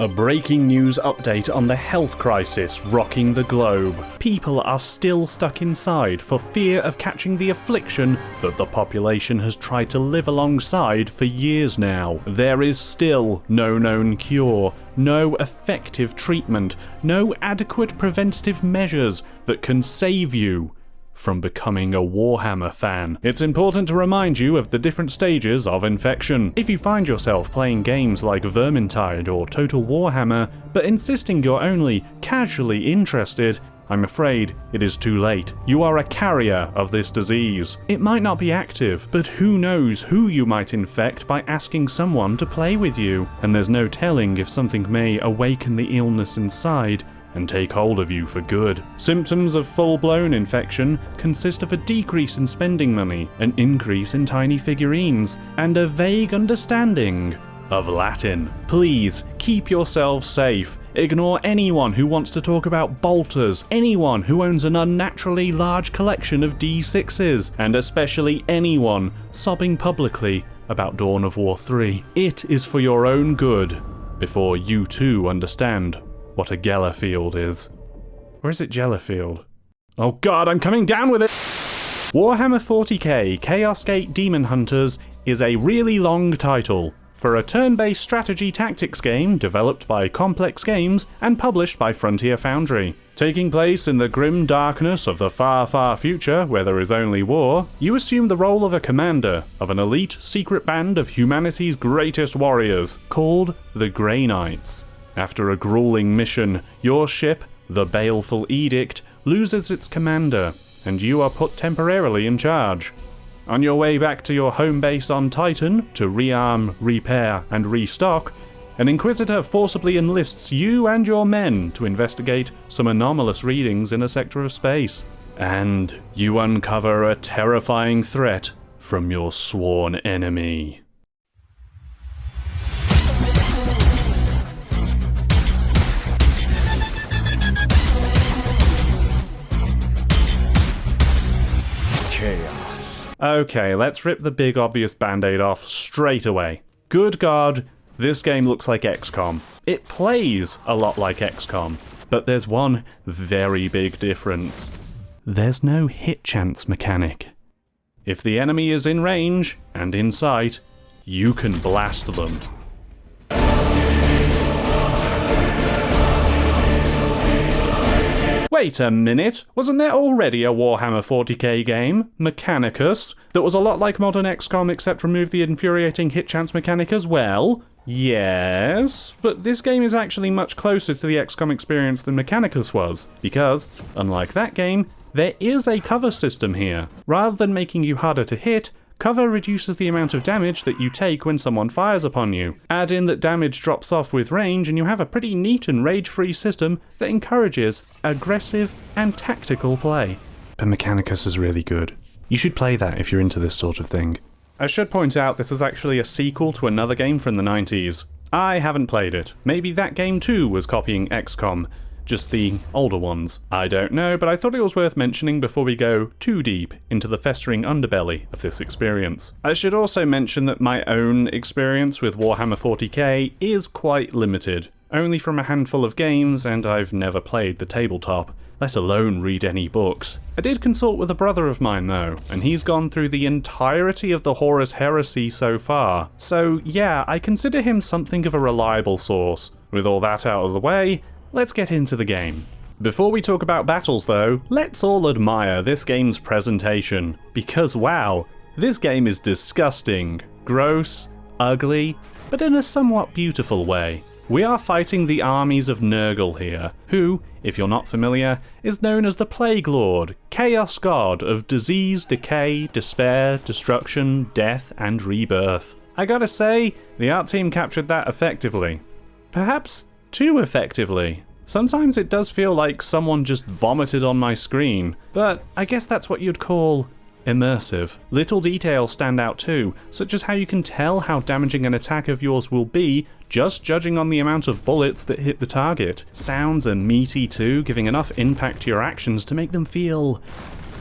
A breaking news update on the health crisis rocking the globe. People are still stuck inside for fear of catching the affliction that the population has tried to live alongside for years now. There is still no known cure, no effective treatment, no adequate preventative measures that can save you from becoming a Warhammer fan. It's important to remind you of the different stages of infection. If you find yourself playing games like Vermintide or Total Warhammer, but insisting you're only casually interested, I'm afraid it is too late. You are a carrier of this disease. It might not be active, but who knows who you might infect by asking someone to play with you. And there's no telling if something may awaken the illness inside and take hold of you for good. Symptoms of full-blown infection consist of a decrease in spending money, an increase in tiny figurines, and a vague understanding of Latin. Please, keep yourselves safe. Ignore anyone who wants to talk about bolters, anyone who owns an unnaturally large collection of D6s, and especially anyone sobbing publicly about Dawn of War 3. It is for your own good, before you too understand what a Gellerfield is. Or is it Jellerfield? Oh god, I'm coming down with it! Warhammer 40k Chaos Gate Daemonhunters is a really long title for a turn-based strategy tactics game developed by Complex Games and published by Frontier Foundry. Taking place in the grim darkness of the far, far future, where there is only war, you assume the role of a commander of an elite secret band of humanity's greatest warriors, called the Grey Knights. After a grueling mission, your ship, the Baleful Edict, loses its commander, and you are put temporarily in charge. On your way back to your home base on Titan to rearm, repair, and restock, an Inquisitor forcibly enlists you and your men to investigate some anomalous readings in a sector of space. And you uncover a terrifying threat from your sworn enemy. Chaos. Okay, let's rip the big obvious band-aid off straight away. Good God, this game looks like XCOM. It plays a lot like XCOM, but there's one very big difference. There's no hit chance mechanic. If the enemy is in range and in sight, you can blast them. Wait a minute, wasn't there already a Warhammer 40k game, Mechanicus, that was a lot like modern XCOM except removed the infuriating hit chance mechanic as well? Yes, but this game is actually much closer to the XCOM experience than Mechanicus was, because, unlike that game, there is a cover system here. Rather than making you harder to hit, cover reduces the amount of damage that you take when someone fires upon you. Add in that damage drops off with range and you have a pretty neat and rage-free system that encourages aggressive and tactical play. But Mechanicus is really good. You should play that if you're into this sort of thing. I should point out this is actually a sequel to another game from the 90s. I haven't played it. Maybe that game too was copying XCOM, just the older ones. I don't know, but I thought it was worth mentioning before we go too deep into the festering underbelly of this experience. I should also mention that my own experience with Warhammer 40k is quite limited. Only from a handful of games, and I've never played the tabletop, let alone read any books. I did consult with a brother of mine though, and he's gone through the entirety of the Horus Heresy so far. So yeah, I consider him something of a reliable source. With all that out of the way, let's get into the game. Before we talk about battles though, let's all admire this game's presentation. Because wow, this game is disgusting, gross, ugly, but in a somewhat beautiful way. We are fighting the armies of Nurgle here, who, if you're not familiar, is known as the Plague Lord, Chaos God of disease, decay, despair, destruction, death, and rebirth. I gotta say, the art team captured that effectively. Perhaps too effectively. Sometimes it does feel like someone just vomited on my screen, but I guess that's what you'd call immersive. Little details stand out too, such as how you can tell how damaging an attack of yours will be just judging on the amount of bullets that hit the target. Sounds are meaty too, giving enough impact to your actions to make them feel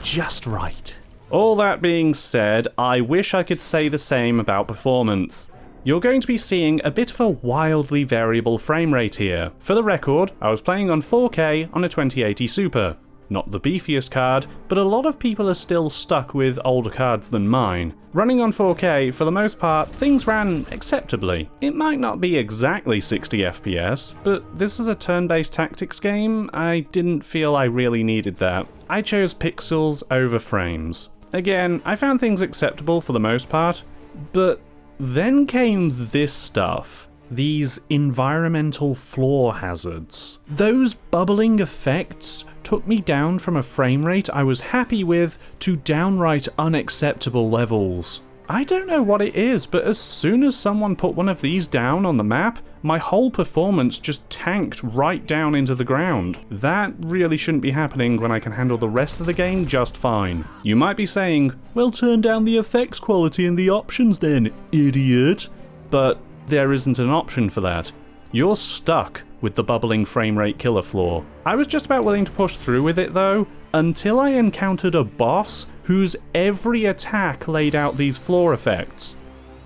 just right. All that being said, I wish I could say the same about performance. you're going to be seeing a bit of a wildly variable frame rate here. For the record, I was playing on 4K on a 2080 Super. Not the beefiest card, but a lot of people are still stuck with older cards than mine. Running on 4K, for the most part, things ran acceptably. It might not be exactly 60 FPS, but this is a turn-based tactics game. I didn't feel I really needed that. I chose pixels over frames. Again, I found things acceptable for the most part, but then came this stuff. These environmental floor hazards. Those bubbling effects took me down from a frame rate I was happy with to downright unacceptable levels. I don't know what it is, but as soon as someone put one of these down on the map, my whole performance just tanked right down into the ground. That really shouldn't be happening when I can handle the rest of the game just fine. You might be saying, well, turn down the effects quality and the options then, idiot. But there isn't an option for that. You're stuck with the bubbling frame rate killer floor. I was just about willing to push through with it though, until I encountered a boss whose every attack laid out these floor effects.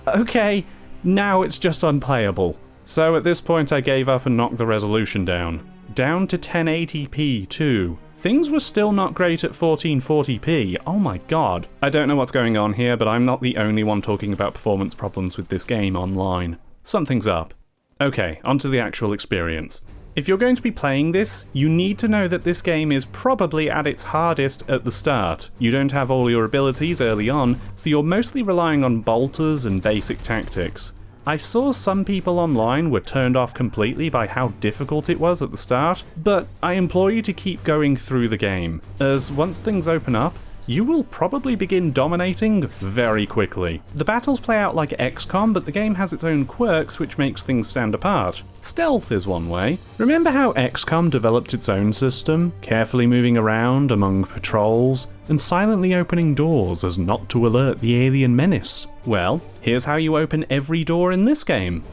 Okay, now it's just unplayable. So at this point I gave up and knocked the resolution down. Down to 1080p too. Things were still not great at 1440p, oh my god. I don't know what's going on here, but I'm not the only one talking about performance problems with this game online. Something's up. Okay, onto the actual experience. If you're going to be playing this, you need to know that this game is probably at its hardest at the start. You don't have all your abilities early on, so you're mostly relying on bolters and basic tactics. I saw some people online were turned off completely by how difficult it was at the start, but I implore you to keep going through the game, as once things open up, you will probably begin dominating very quickly. The battles play out like XCOM, but the game has its own quirks which makes things stand apart. Stealth is one way. Remember how XCOM developed its own system, carefully moving around among patrols, and silently opening doors as not to alert the alien menace? Well, here's how you open every door in this game.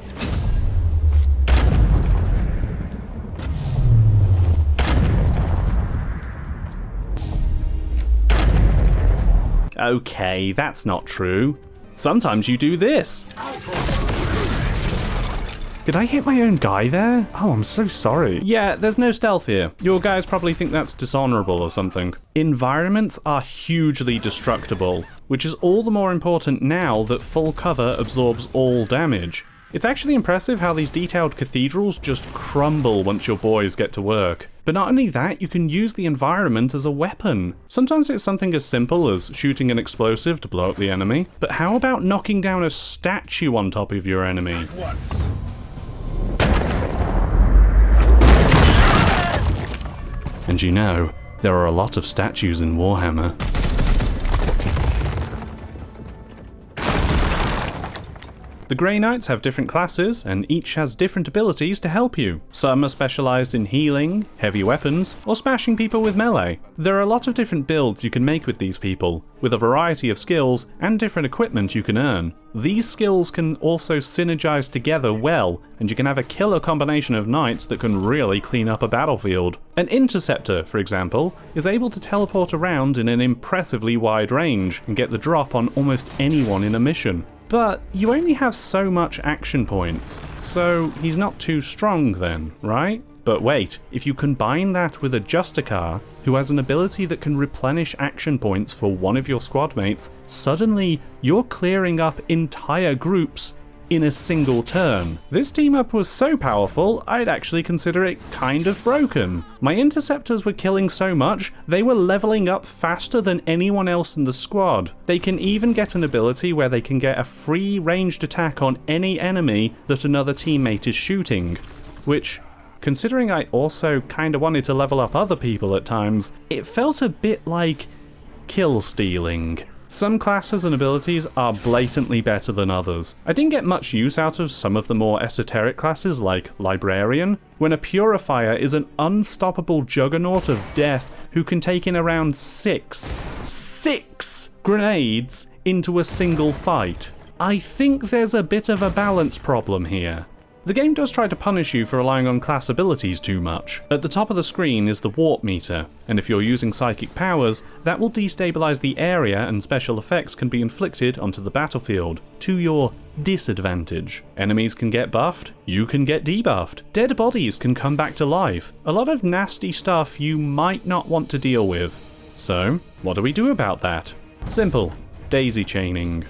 Okay, that's not true. Sometimes you do this. Did I hit my own guy there? Oh, I'm so sorry. Yeah, there's no stealth here. Your guys probably think that's dishonorable or something. Environments are hugely destructible, which is all the more important now that full cover absorbs all damage. It's actually impressive how these detailed cathedrals just crumble once your boys get to work. But not only that, you can use the environment as a weapon. Sometimes it's something as simple as shooting an explosive to blow up the enemy, but how about knocking down a statue on top of your enemy? And you know, there are a lot of statues in Warhammer. The Grey Knights have different classes, and each has different abilities to help you. Some are specialised in healing, heavy weapons, or smashing people with melee. There are a lot of different builds you can make with these people, with a variety of skills and different equipment you can earn. These skills can also synergise together well, and you can have a killer combination of knights that can really clean up a battlefield. An interceptor, for example, is able to teleport around in an impressively wide range and get the drop on almost anyone in a mission. But you only have so much action points, so he's not too strong then, right? But wait, if you combine that with a Justicar, who has an ability that can replenish action points for one of your squad mates, suddenly you're clearing up entire groups in a single turn. This team up was so powerful, I'd actually consider it kind of broken. My interceptors were killing so much, they were leveling up faster than anyone else in the squad. They can even get an ability where they can get a free ranged attack on any enemy that another teammate is shooting, which, considering I also kinda wanted to level up other people at times, it felt a bit like kill stealing. Some classes and abilities are blatantly better than others. I didn't get much use out of some of the more esoteric classes like Librarian, when a Purifier is an unstoppable juggernaut of death who can take in around six grenades into a single fight. I think there's a bit of a balance problem here. The game does try to punish you for relying on class abilities too much. At the top of the screen is the warp meter, and if you're using psychic powers, that will destabilize the area and special effects can be inflicted onto the battlefield, to your disadvantage. Enemies can get buffed, you can get debuffed, dead bodies can come back to life, a lot of nasty stuff you might not want to deal with. So, what do we do about that? Simple. Daisy chaining.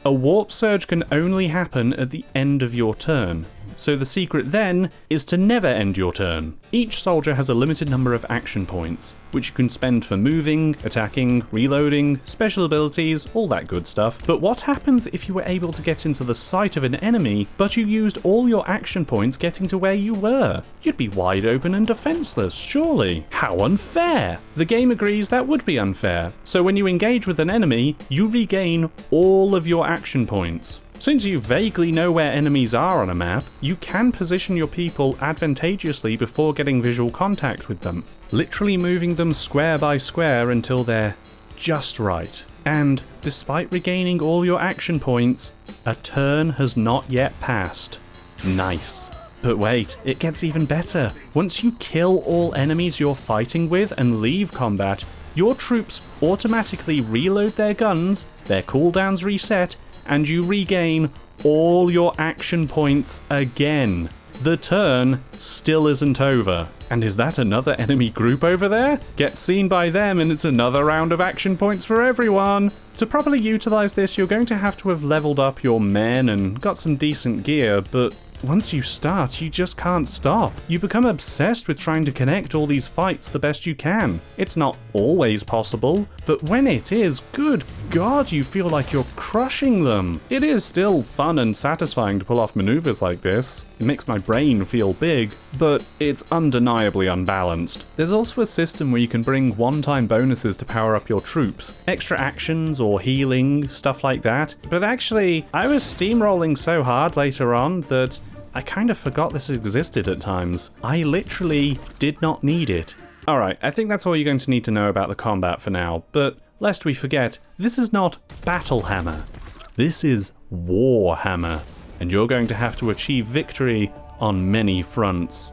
A warp surge can only happen at the end of your turn. So the secret then is to never end your turn. Each soldier has a limited number of action points, which you can spend for moving, attacking, reloading, special abilities, all that good stuff. But what happens if you were able to get into the sight of an enemy, but you used all your action points getting to where you were? You'd be wide open and defenseless, surely. How unfair! The game agrees that would be unfair. So when you engage with an enemy, you regain all of your action points. Since you vaguely know where enemies are on a map, you can position your people advantageously before getting visual contact with them, literally moving them square by square until they're just right. And despite regaining all your action points, a turn has not yet passed. Nice. But wait, it gets even better. Once you kill all enemies you're fighting with and leave combat, your troops automatically reload their guns, their cooldowns reset, and you regain all your action points again. The turn still isn't over. And is that another enemy group over there? Get seen by them and it's another round of action points for everyone. To properly utilize this, you're going to have leveled up your men and got some decent gear, but once you start, you just can't stop. You become obsessed with trying to connect all these fights the best you can. It's not always possible, but when it is, good God, you feel like you're crushing them. It is still fun and satisfying to pull off maneuvers like this. It makes my brain feel big, but it's undeniably unbalanced. There's also a system where you can bring one-time bonuses to power up your troops. Extra actions or healing, stuff like that. But actually, I was steamrolling so hard later on that I kind of forgot this existed at times. I literally did not need it. Alright, I think that's all you're going to need to know about the combat for now, but lest we forget, this is not Battle Hammer. This is War Hammer, and you're going to have to achieve victory on many fronts.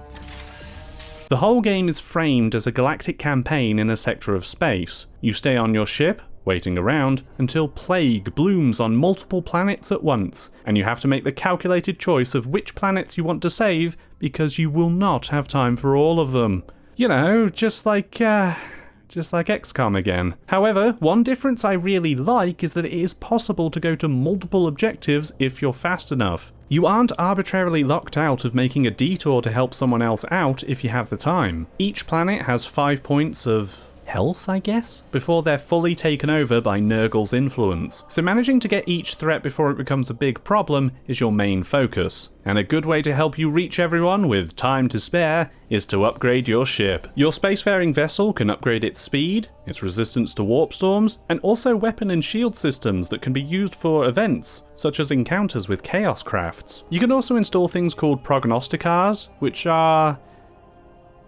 The whole game is framed as a galactic campaign in a sector of space. You stay on your ship, waiting around, until plague blooms on multiple planets at once, and you have to make the calculated choice of which planets you want to save, because you will not have time for all of them. You know, just like XCOM again. However, one difference I really like is that it is possible to go to multiple objectives if you're fast enough. You aren't arbitrarily locked out of making a detour to help someone else out if you have the time. Each planet has 5 points of health, I guess, before they're fully taken over by Nurgle's influence. So managing to get each threat before it becomes a big problem is your main focus. And a good way to help you reach everyone with time to spare is to upgrade your ship. Your spacefaring vessel can upgrade its speed, its resistance to warp storms, and also weapon and shield systems that can be used for events, such as encounters with chaos crafts. You can also install things called prognosticars, which are...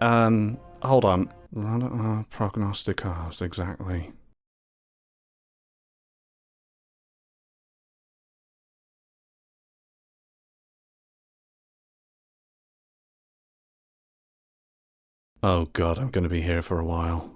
hold on. Prognosticars, exactly. Oh god, I'm gonna be here for a while.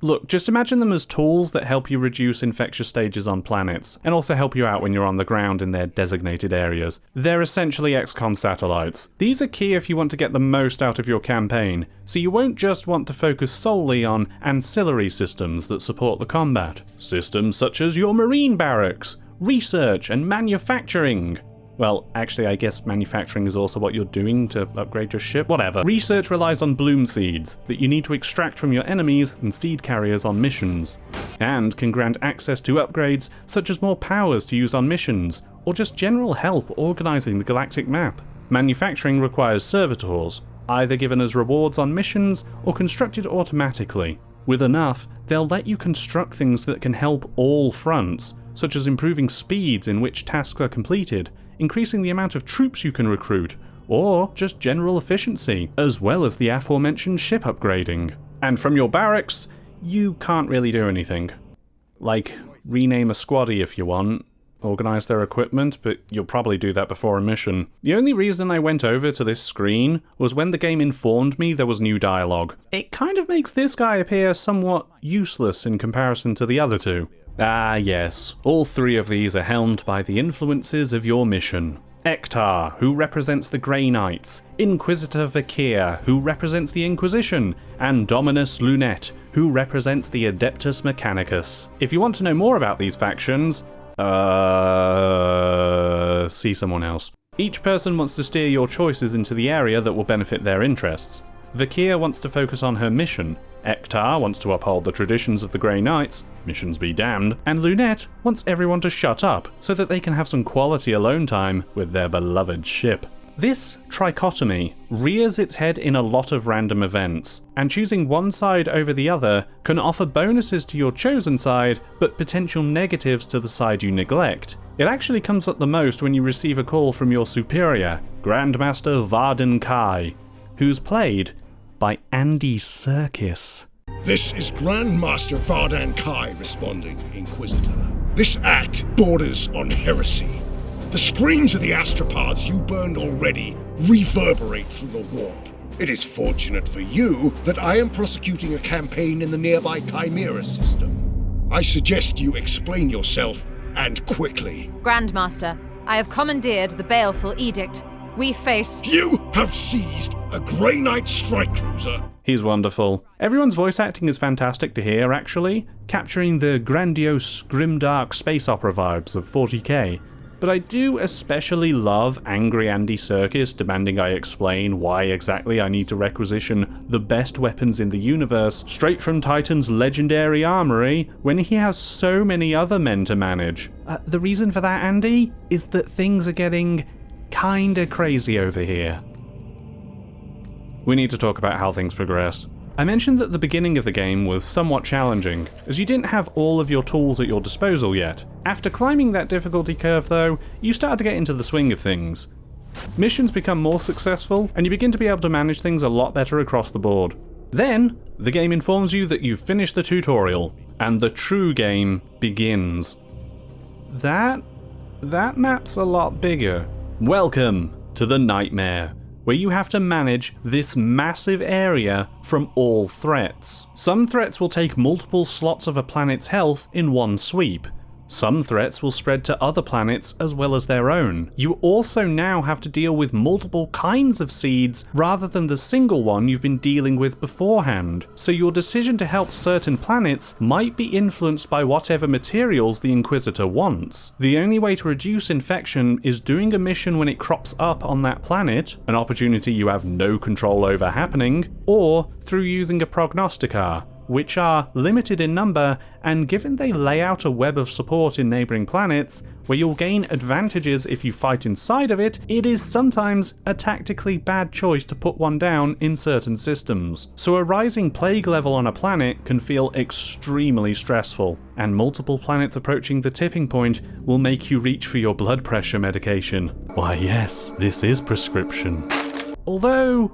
Look, just imagine them as tools that help you reduce infectious stages on planets, and also help you out when you're on the ground in their designated areas. They're essentially XCOM satellites. These are key if you want to get the most out of your campaign, so you won't just want to focus solely on ancillary systems that support the combat. Systems such as your marine barracks, research, and manufacturing. Well, actually, I guess manufacturing is also what you're doing to upgrade your ship. Whatever. Research relies on bloom seeds that you need to extract from your enemies and seed carriers on missions, and can grant access to upgrades such as more powers to use on missions, or just general help organizing the galactic map. Manufacturing requires servitors, either given as rewards on missions or constructed automatically. With enough, they'll let you construct things that can help all fronts, such as improving speeds in which tasks are completed, increasing the amount of troops you can recruit, or just general efficiency, as well as the aforementioned ship upgrading. And from your barracks, you can't really do anything. Like, rename a squaddy if you want, organize their equipment, but you'll probably do that before a mission. The only reason I went over to this screen was when the game informed me there was new dialogue. It kind of makes this guy appear somewhat useless in comparison to the other two. Ah yes, all three of these are helmed by the influences of your mission. Ektar, who represents the Grey Knights, Inquisitor Vakir, who represents the Inquisition, and Dominus Lunette, who represents the Adeptus Mechanicus. If you want to know more about these factions, see someone else. Each person wants to steer your choices into the area that will benefit their interests. Vakir wants to focus on her mission, Ektar wants to uphold the traditions of the Grey Knights, missions be damned, and Lunette wants everyone to shut up so that they can have some quality alone time with their beloved ship. This trichotomy rears its head in a lot of random events, and choosing one side over the other can offer bonuses to your chosen side, but potential negatives to the side you neglect. It actually comes up the most when you receive a call from your superior, Grandmaster Varden Kai, who's played by Andy Serkis. This is Grandmaster Vardan Kai responding, Inquisitor. This act borders on heresy. The screams of the astropods you burned already reverberate through the warp. It is fortunate for you that I am prosecuting a campaign in the nearby Chimera system. I suggest you explain yourself, and quickly. Grandmaster, I have commandeered the baleful edict. We face... You have seized a Grey Knight strike cruiser. He's wonderful. Everyone's voice acting is fantastic to hear, actually, capturing the grandiose, grimdark space opera vibes of 40k. But I do especially love angry Andy Serkis demanding I explain why exactly I need to requisition the best weapons in the universe straight from Titan's legendary armory when he has so many other men to manage. The reason for that, Andy, is that things are getting kinda crazy over here. We need to talk about how things progress. I mentioned that the beginning of the game was somewhat challenging, as you didn't have all of your tools at your disposal yet. After climbing that difficulty curve though, you start to get into the swing of things. Missions become more successful, and you begin to be able to manage things a lot better across the board. Then, the game informs you that you've finished the tutorial, and the true game begins. That map's a lot bigger. Welcome to the Nightmare, where you have to manage this massive area from all threats. Some threats will take multiple slots of a planet's health in one sweep. Some threats will spread to other planets as well as their own. You also now have to deal with multiple kinds of seeds rather than the single one you've been dealing with beforehand. So your decision to help certain planets might be influenced by whatever materials the Inquisitor wants. The only way to reduce infection is doing a mission when it crops up on that planet, an opportunity you have no control over happening, or through using a prognosticar, which are limited in number, and given they lay out a web of support in neighbouring planets, where you'll gain advantages if you fight inside of it, it is sometimes a tactically bad choice to put one down in certain systems. So a rising plague level on a planet can feel extremely stressful, and multiple planets approaching the tipping point will make you reach for your blood pressure medication. Why yes, this is prescription. Although,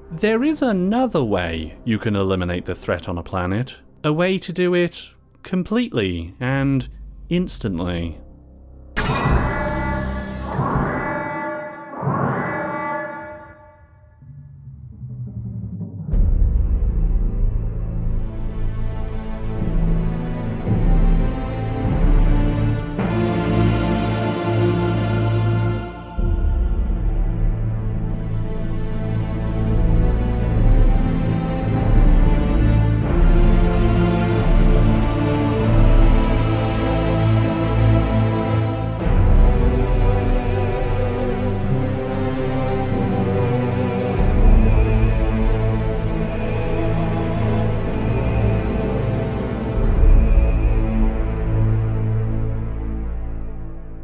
there is another way you can eliminate the threat on a planet. A way to do it completely and instantly.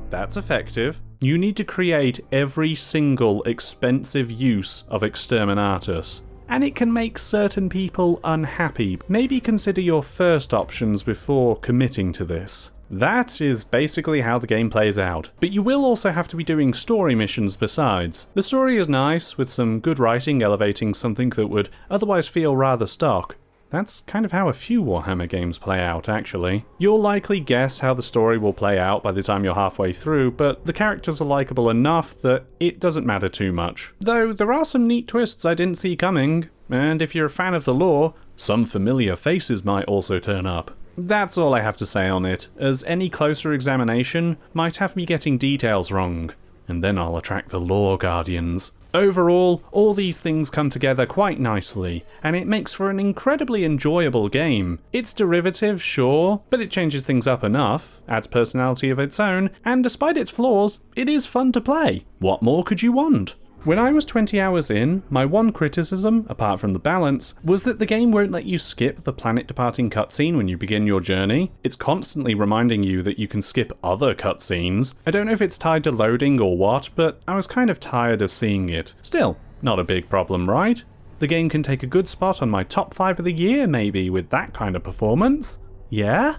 That's effective. You need to create every single expensive use of Exterminatus, and it can make certain people unhappy. Maybe consider your first options before committing to this. That is basically how the game plays out, but you will also have to be doing story missions besides. The story is nice, with some good writing elevating something that would otherwise feel rather stock. That's kind of how a few Warhammer games play out, actually. You'll likely guess how the story will play out by the time you're halfway through, but the characters are likeable enough that it doesn't matter too much. Though there are some neat twists I didn't see coming, and if you're a fan of the lore, some familiar faces might also turn up. That's all I have to say on it, as any closer examination might have me getting details wrong, and then I'll attract the lore guardians. Overall, all these things come together quite nicely, and it makes for an incredibly enjoyable game. It's derivative, sure, but it changes things up enough, adds personality of its own, and despite its flaws, it is fun to play. What more could you want? When I was 20 hours in, my one criticism, apart from the balance, was that the game won't let you skip the planet-departing cutscene when you begin your journey. It's constantly reminding you that you can skip other cutscenes. I don't know if it's tied to loading or what, but I was kind of tired of seeing it. Still, not a big problem, right? The game can take a good spot on my top 5 of the year, maybe, with that kind of performance. Yeah?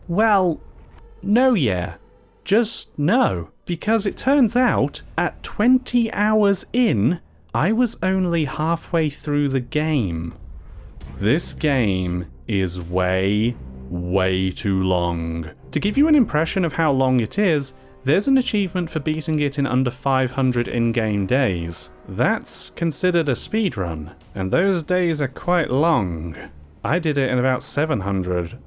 Well, no yeah. Just no. Because it turns out, at 20 hours in, I was only halfway through the game. This game is way too long. To give you an impression of how long it is, there's an achievement for beating it in under 500 in-game days. That's considered a speedrun, and those days are quite long. I did it in about 700.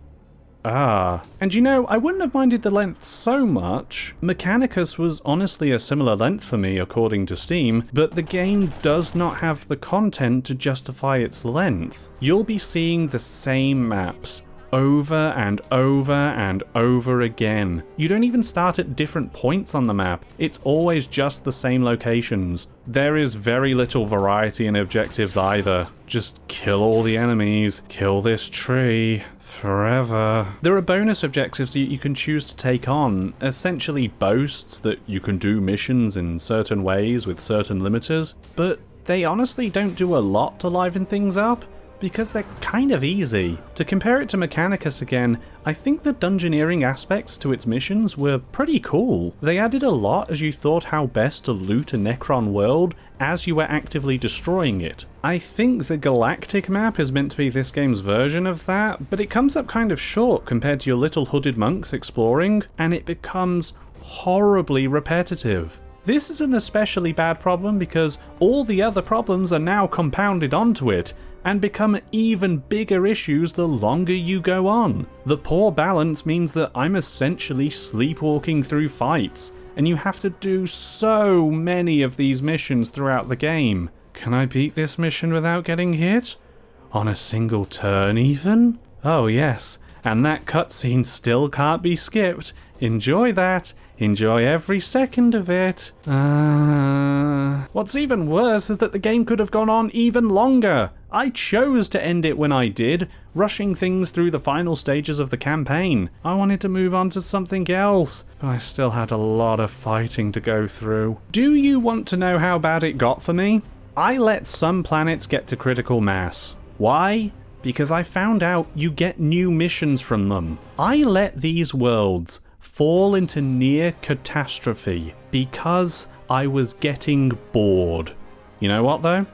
And you know, I wouldn't have minded the length so much. Mechanicus was honestly a similar length for me according to Steam, but the game does not have the content to justify its length. You'll be seeing the same maps over and over and over again. You don't even start at different points on the map. It's always just the same locations. There is very little variety in objectives either. Just kill all the enemies, kill this tree, forever. There are bonus objectives that you can choose to take on, essentially boasts that you can do missions in certain ways with certain limiters, but they honestly don't do a lot to liven things up, because they're kind of easy. To compare it to Mechanicus again, I think the dungeoneering aspects to its missions were pretty cool. They added a lot as you thought how best to loot a Necron world as you were actively destroying it. I think the Galactic map is meant to be this game's version of that, but it comes up kind of short compared to your little hooded monks exploring, and it becomes horribly repetitive. This is an especially bad problem because all the other problems are now compounded onto it, and become even bigger issues the longer you go on. The poor balance means that I'm essentially sleepwalking through fights, and you have to do so many of these missions throughout the game. Can I beat this mission without getting hit? On a single turn even? Oh yes, and that cutscene still can't be skipped. Enjoy that. Enjoy every second of it. What's even worse is that the game could have gone on even longer. I chose to end it when I did, rushing things through the final stages of the campaign. I wanted to move on to something else, but I still had a lot of fighting to go through. Do you want to know how bad it got for me? I let some planets get to critical mass. Why? Because I found out you get new missions from them. I let these worlds fall into near catastrophe because I was getting bored. You know what though?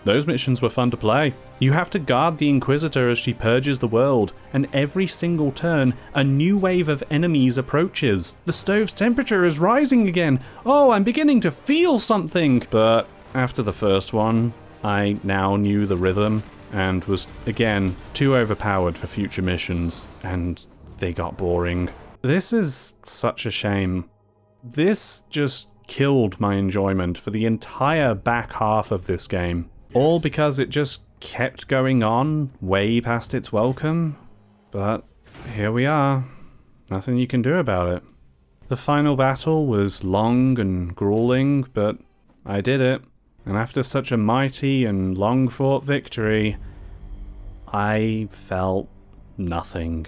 Those missions were fun to play. You have to guard the Inquisitor as she purges the world, and every single turn, a new wave of enemies approaches. The stove's temperature is rising again. Oh, I'm beginning to feel something! But after the first one, I now knew the rhythm, and was, again, too overpowered for future missions, and they got boring. This is such a shame. This just killed my enjoyment for the entire back half of this game. All because it just kept going on way past its welcome. But here we are. Nothing you can do about it. The final battle was long and grueling, but I did it. And after such a mighty and long-fought victory, I felt nothing.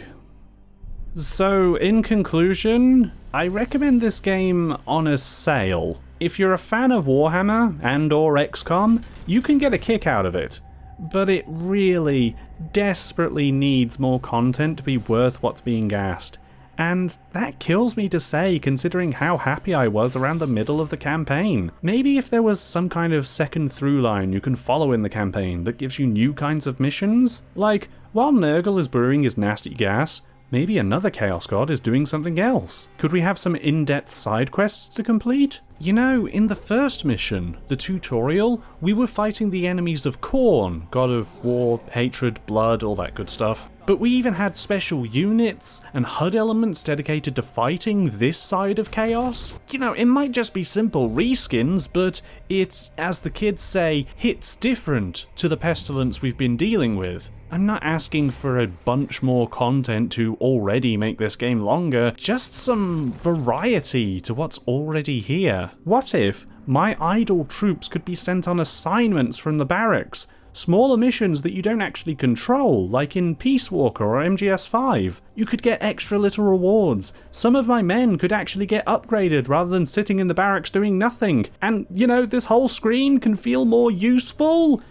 So, in conclusion, I recommend this game on a sale. If you're a fan of Warhammer and or XCOM, you can get a kick out of it. But it really, desperately needs more content to be worth what's being asked. And that kills me to say, considering how happy I was around the middle of the campaign. Maybe if there was some kind of second through line you can follow in the campaign that gives you new kinds of missions? Like, while Nurgle is brewing his nasty gas, maybe another Chaos God is doing something else. Could we have some in-depth side quests to complete? You know, in the first mission, the tutorial, we were fighting the enemies of Khorne, god of war, hatred, blood, all that good stuff. But we even had special units and HUD elements dedicated to fighting this side of Chaos. You know, it might just be simple reskins, but it, as the kids say, hits different to the pestilence we've been dealing with. I'm not asking for a bunch more content to already make this game longer, just some variety to what's already here. What if my idle troops could be sent on assignments from the barracks? Smaller missions that you don't actually control, like in Peace Walker or MGS5. You could get extra little rewards. Some of my men could actually get upgraded rather than sitting in the barracks doing nothing. And, you know, this whole screen can feel more useful.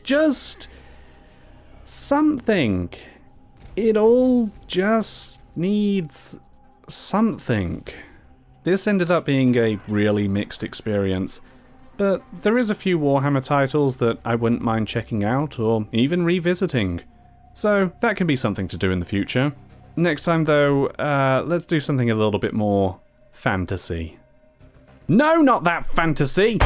Just something. It all just needs something. This ended up being a really mixed experience. But there is a few Warhammer titles that I wouldn't mind checking out or even revisiting. So that can be something to do in the future. Next time though, let's do something a little bit more fantasy. No, not that fantasy!